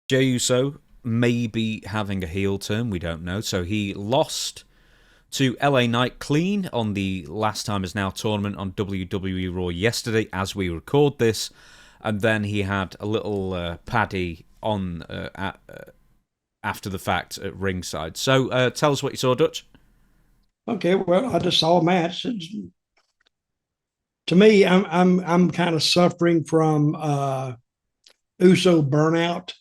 Jey Uso may be having a heel turn. We don't know. So he lost to LA Knight clean on the Last Time Is Now tournament on WWE Raw yesterday as we record this. And then he had a little paddy on after the fact at ringside. So tell us what you saw, Dutch. Okay, well, I just saw a match. To me, I'm kind of suffering from USO burnout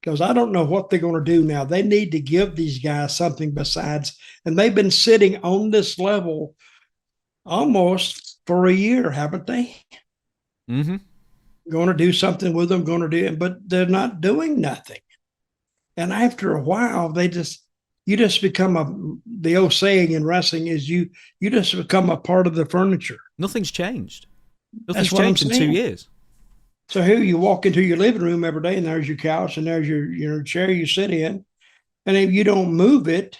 because I don't know what they're going to do now. They need to give these guys something besides, and they've been sitting on this level almost for a year, haven't they? Mm-hmm. Going to do something with them, going to do it, but they're not doing nothing. And after a while, you just become the old saying in wrestling is you just become a part of the furniture. Nothing's changed. That's Nothing's what I'm changed in two saying. years. So here you walk into your living room every day, and there's your couch, and there's your chair you sit in, and if you don't move it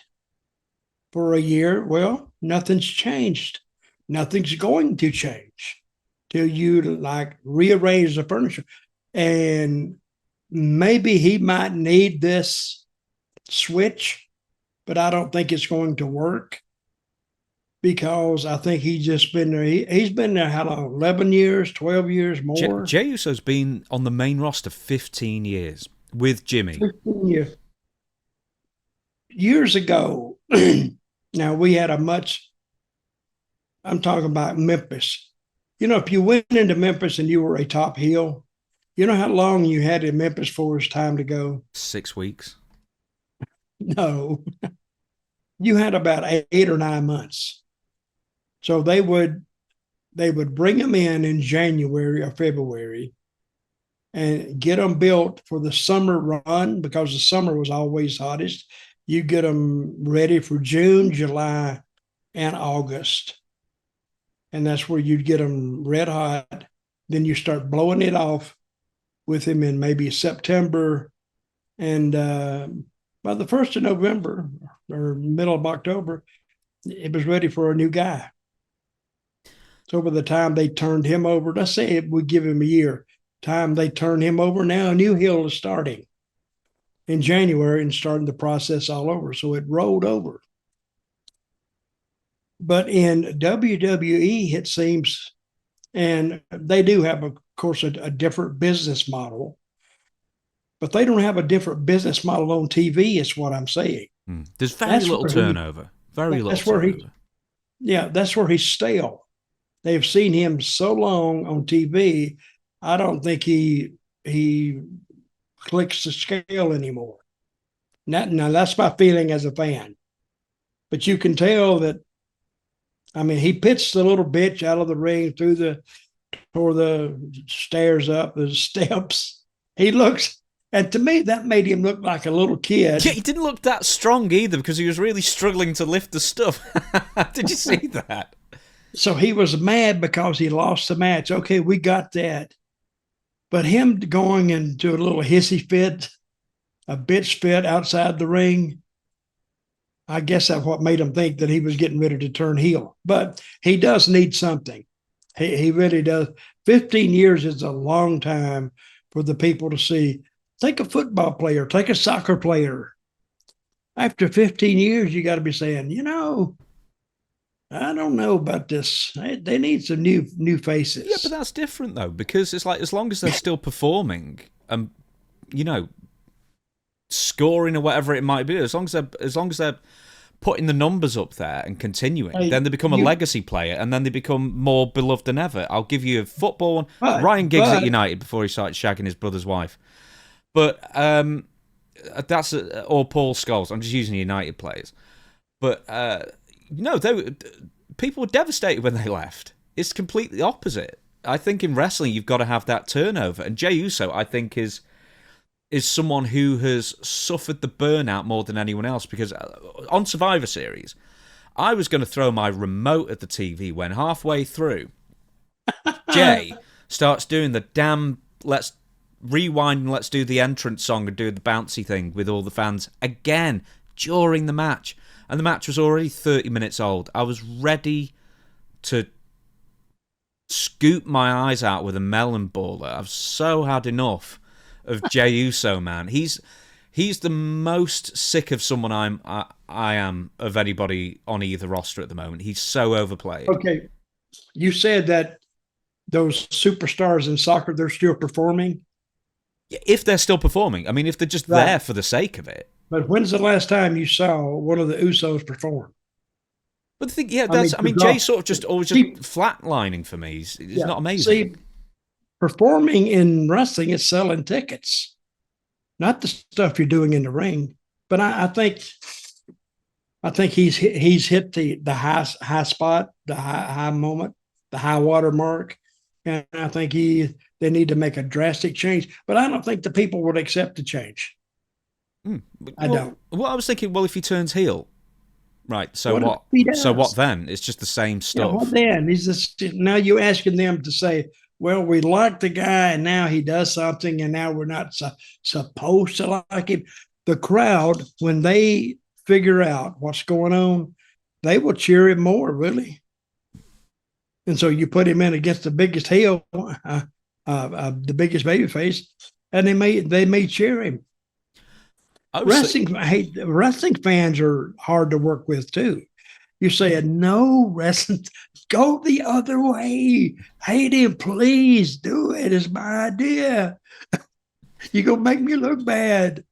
for a year, well, nothing's changed. Nothing's going to change till you like rearrange the furniture, and maybe he might need this switch, but I don't think it's going to work because I think he's just been there. He's been there how long? 11 years, 12 years more? Jey Uso's been on the main roster 15 years with Jimmy. 15 years. Years ago, now we had a much, I'm talking about Memphis. You know, if you went into Memphis and you were a top heel, you know how long you had in Memphis for it's time to go? 6 weeks. No, you had about 8 or 9 months. So they would bring them in January or February and get them built for the summer run because the summer was always hottest. You get them ready for June, July, and August. And that's where you'd get them red hot. Then you start blowing it off with them in maybe September. And by the 1st of November or middle of October, it was ready for a new guy. So by the time they turned him over, let's say we give him a year, time they turn him over, now a new heel is starting in January and starting the process all over. So it rolled over. But in WWE, it seems, and they do have, of course, a different business model, but they don't have a different business model on TV, is what I'm saying. There's very That's little where he, turnover. Very little that's where he, turnover. yeah, that's where he's stale. They've seen him so long on TV. I don't think he clicks the scale anymore. Now that's my feeling as a fan. But you can tell that. I mean, he pitched the little bitch out of the ring through the toward the stairs up the steps. He looks, and to me, that made him look like a little Yeah, kid. he didn't look that strong either because he was really struggling to lift the stuff. Did you see that? So he was mad because he lost the match. Okay, we got that. But him going into a little hissy fit, a bitch fit outside the ring, I guess that's what made him think that he was getting ready to turn heel. But he does need something. He really does. 15 years is a long time for the people to see. Take a football player, take a soccer player. After 15 years, you got to be saying, I don't know about this. They need some new Yeah, but faces. that's different though because it's like as long as they're still performing and you know scoring or whatever it might be, as long as they're putting the numbers up there and continuing, Hey, then they become a you, legacy player and then they become more beloved than ever. I'll give you a football one. but Ryan Giggs at but United before he started shagging his brother's wife. But that's or Paul Scholes. I'm just using United players. But no, people were devastated when they left. It's completely opposite. I think in wrestling you've got to have that turnover, and Jey Uso I think is someone who has suffered the burnout more than anyone else because on Survivor Series I was going to throw my remote at the TV when halfway through Jay starts doing the damn let's rewind and let's do the entrance song and do the bouncy thing with all the fans again during the match. And the match was already 30 minutes old. I was ready to scoop my eyes out with a melon baller. I've so had enough of Jey Uso, man. He's the most sick of someone I am of anybody on either roster at the moment. He's so overplayed. Okay, you said that those superstars in soccer, they're still performing. If they're still performing, I mean, if they're just there for the sake of it. But when's the last time you saw one of the Usos perform? But the thing, Jey's sort of just always just flatlining for me. He's not amazing. See, performing in wrestling is selling tickets, not the stuff you're doing in the ring. But I think he's hit the high spot, the high moment, the high water mark, and I think they need to make a drastic change. But I don't think the people would accept the change. I don't. Well, I was thinking, well, if he turns heel, right? So what? So what then? It's just the same stuff. What then? Now you're asking them to say, well, we like the guy, and now he does something, and now we're not supposed to like him. The crowd, when they figure out what's going on, they will cheer him more, really. And so you put him in against the biggest heel, the biggest babyface, and they may cheer him. Wrestling fans are hard to work with too. You're saying, no, wrestling, go the other way. Hate him, please do it. It's my idea. You're going to make me look bad.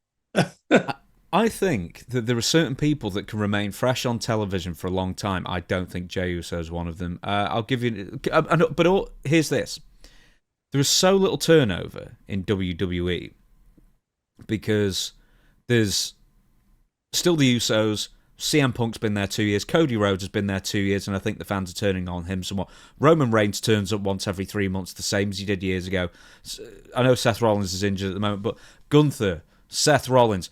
I think that there are certain people that can remain fresh on television for a long time. I don't think Jey Uso is one of them. I'll give you... here's this. There is so little turnover in WWE because there's still the Usos. CM Punk's been there 2 years. Cody Rhodes has been there 2 years, and I think the fans are turning on him somewhat. Roman Reigns turns up once every 3 months, the same as he did years ago. I know Seth Rollins is injured at the moment, but Gunther, Seth Rollins,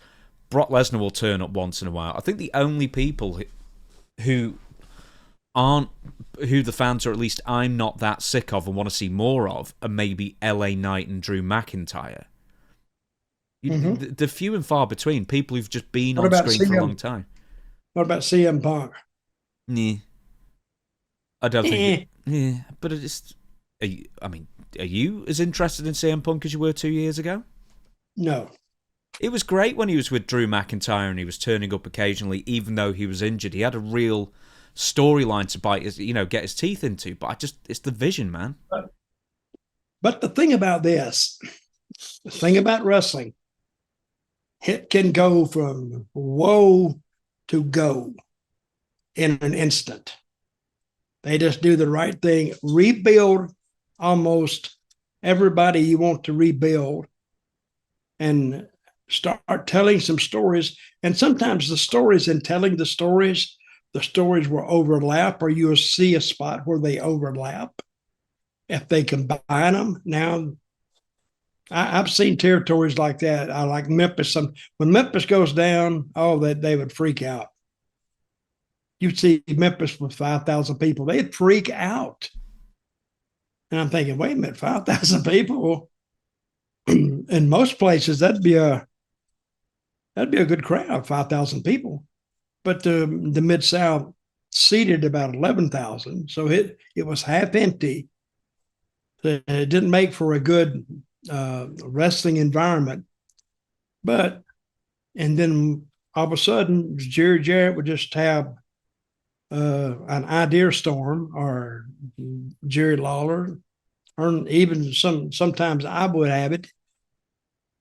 Brock Lesnar will turn up once in a while. I think the only people who the fans, or at least I'm not that sick of and want to see more of, are maybe LA Knight and Drew McIntyre. They're few and far between, people who've just been on screen for a long time. What about CM Punk? Nah. I don't think... Yeah, but it's... Are you as interested in CM Punk as you were 2 years ago? No. It was great when he was with Drew McIntyre and he was turning up occasionally, even though he was injured. He had a real storyline to get his teeth into. But it's the vision, man. But the thing about wrestling, it can go from woe to go in an instant. They just do the right thing, rebuild almost everybody you want to rebuild, and start telling some stories. And sometimes the stories in telling the stories will overlap, or you'll see a spot where they overlap. If they combine them, now I've seen territories like that. I like Memphis. When Memphis goes down, they would freak out. You'd see Memphis with 5,000 people. They'd freak out. And I'm thinking, wait a minute, 5,000 people? In most places, that'd be a good crowd, 5,000 people. But the Mid-South seated about 11,000. So it was half empty. It didn't make for a good wrestling environment. And then all of a sudden, Jerry Jarrett would just have an idea storm, or Jerry Lawler, or even sometimes I would have it.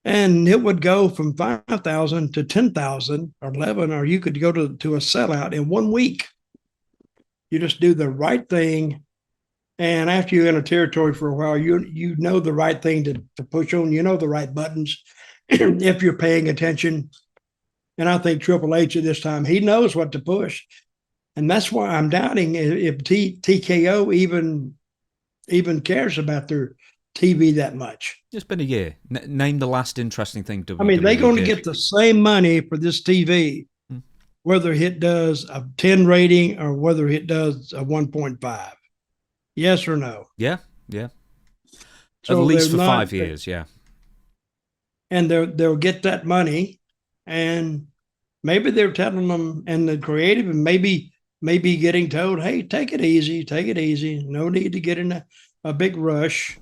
And it would go from 5,000 to 10,000 or 11, or you could go to a sellout in 1 week. You just do the right thing. And after you're in a territory for a while, you know the right thing to push on. You know the right buttons if you're paying attention. And I think Triple H at this time, he knows what to push. And that's why I'm doubting if TKO even cares about their TV that much. It's been a year. Name the last interesting thing WWE they're going to get the same money for this TV, whether it does a 10 rating or whether it does a 1.5. Yes or no? Yeah. So at least for 5 years, yeah. And they'll get that money, and maybe they're telling them, and the creative, and maybe getting told, hey, take it easy. No need to get in a big rush.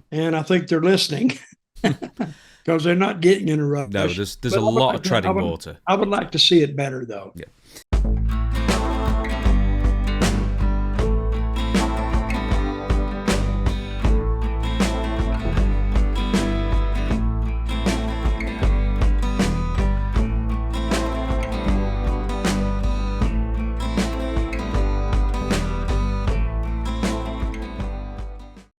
And I think they're listening. because they're not getting in a rush. No, there's But a I would lot like of treading I would, water. I would like to see it better though. Yeah.